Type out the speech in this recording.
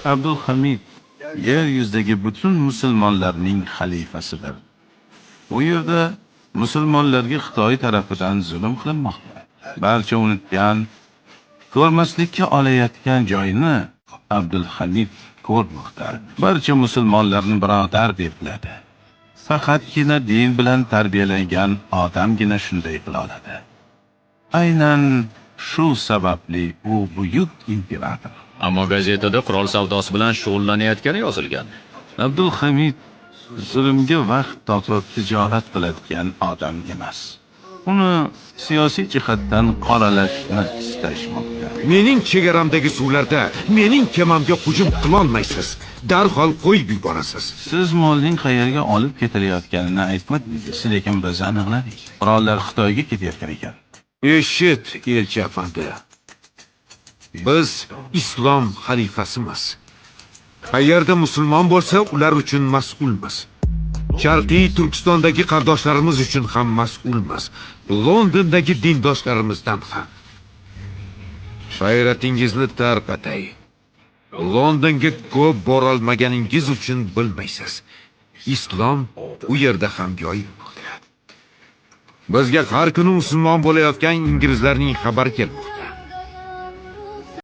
Abdulhamid yer yuzidagi butun musulmonlarning xalifasidir. Bu yerda musulmonlarga Xitoy tarafidan zulm qilinmoqda. Barcha unutgan, ko'rmaslikka olayotgan joyini Abdulhamid ko'rmoqda. Barcha musulmonlarni birodar deb biladi. Faqatgina din bilan tarbiyalangan odamgina shunday qila oladi. Aynan shu sababli u buyuk imperator. Ammo gazetada qurol savdosi bilan shug'ullanayotgani yozilgan. Abdulhamid zulmga vaqt topib tijorat qiladigan odam emas. Uni siyosiy jihatdan qoralashni istashmoqda. Mening chegaramdagi suvlarda mening kemamga hujum qilolmaysiz. Darhol qo'yib yuborasiz. Siz molning qayerga olib ketilayotganini aytmadingiz, lekin biz aniqladik. Qurollar Xitoyga ketayotgan ekan. Eshit, elchi afandi. Biz islom xalifasimiz. Qayerda musulmon bo'lsa, ular uchun mas'ulmiz. Sharqiy Turkistondagi qardoshlarimiz uchun ham mas'ulmiz. Londondagi dindoshlarimizdan ham. G'ayratingizni tarqatay. Londonga ko'p borolmaganingiz uchun bilmaysiz. Islom u yerda ham joy bo'ldi. Bizga har kuni musulmon bo'layotgan inglizlarning xabari kelmoqda.